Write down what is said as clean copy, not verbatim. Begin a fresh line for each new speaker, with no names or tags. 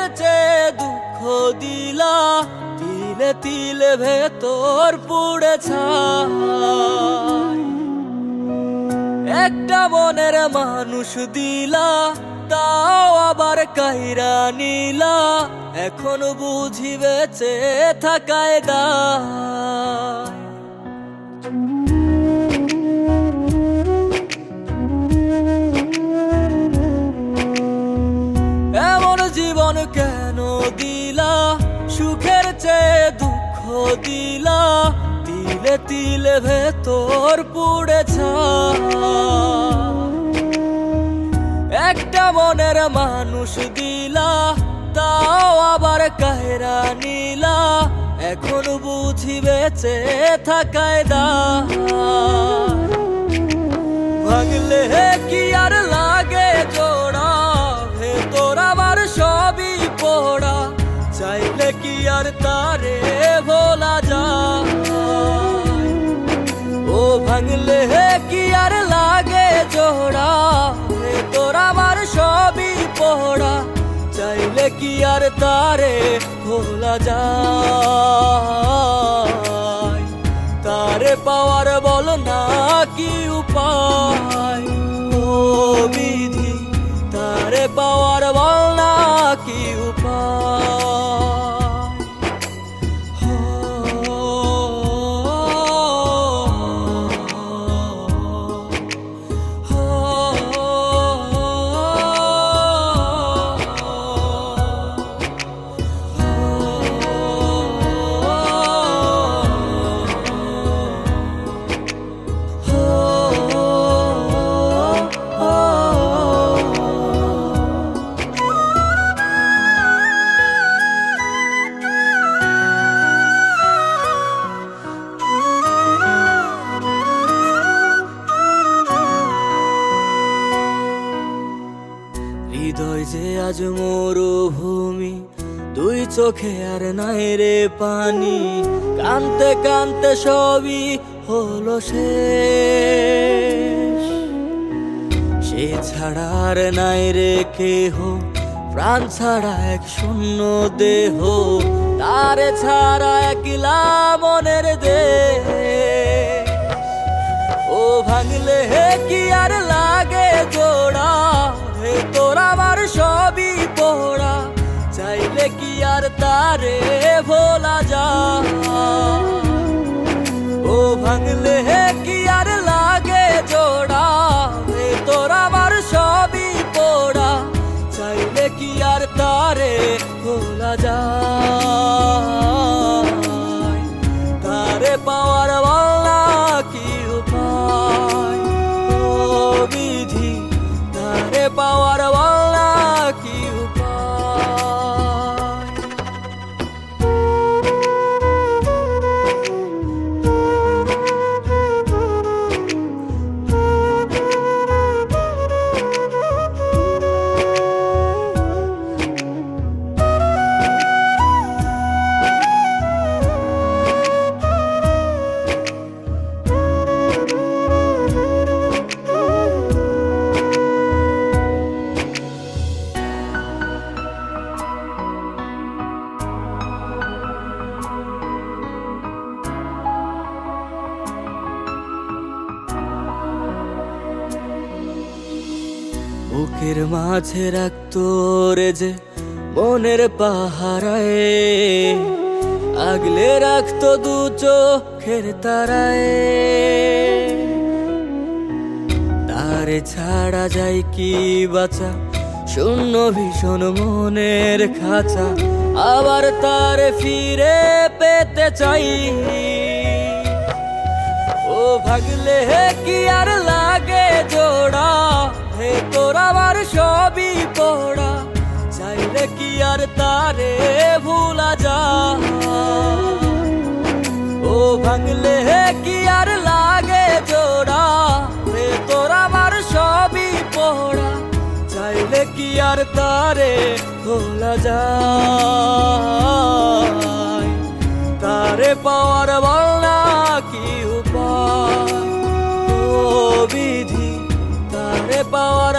সুখের চেয়ে দুঃখ দিলা, তিলে তিলে ভেতর পুড়ে ছাই। একটা মনের মানুষ দিলা, তাও আবার কাইরা নিলা, এখন বুঝি বেঁচে থাকায় দায়। এমন জীবন কেন দিলা, সুখের চেয়ে দুঃখ দিলা, তিলে তিলে ভেতর পুড়ে ছাই। একটা মনের মানুষ দিলা, তাও আবার কাহেরা নিলা, এখন বুঝি বেঁচে থাকায় দায়। ভাঙলে কি আর লাগে জোড়া, ভেতর আমার সবই পোড়া, চাইলে কি আর তারে ভোলা যায়। ও ভাঙলে কি আর লাগে জোড়া, ভেতর আমার সবই পোড়া, চাইলে কি আর তারে ভোলা যায়। তারে পাওয়ার বল না কি উপায়, ও বিধি তারে পাওয়ার বল না কি উপায়। হৃদয় যে আজ মরুভূমি, দুই চোখে আর নাই রে পানি, কানতে কানতে সবই হলো শেষ। সে ছাড়া আর নাই রে কেহ, প্রাণ ছাড়া এক শূন্য দেহ, তারে ছাড়া একলা মনের দেহ। ও ভাঙলে কি আর লাগে জোড়া, ভেতর আমার সবই পোড়া, চাইলে কি আর তারে ভোলা যায়। ও ভাঙলে কি আর লাগে জোড়া, ভেতর আমার সবই পোড়া, চাইলে কি আর তারে ভোলা যায়। তারে পাওয়ার বলা কি উপায়, ও বিধি তারে পাওয়ার বলা কি উপায়। বুকের মাঝে রাখতো রে যে মনের পাহারায়, আগলে রাখতো দু চোখের তারায়। তারে ছাড়া যায় কি বাঁচা, শূন্য ভীষণ মনের খাঁচা, আবার তারে ফিরে পেতে চাই। ও ভাগলে কি আর লাগে জোড়া, ভেতর আমার সবই পোড়া, চাইলে কি আর তারে ভুলা যায়। ও ভাঙলে কি আর লাগে জোড়া, ভেতর আমার সবই পোড়া, চাইলে কি আর তারে ভোলা যায়। তারে পাওয়ার বলা কি উপায়, ও বিধি তারে পাওয়ার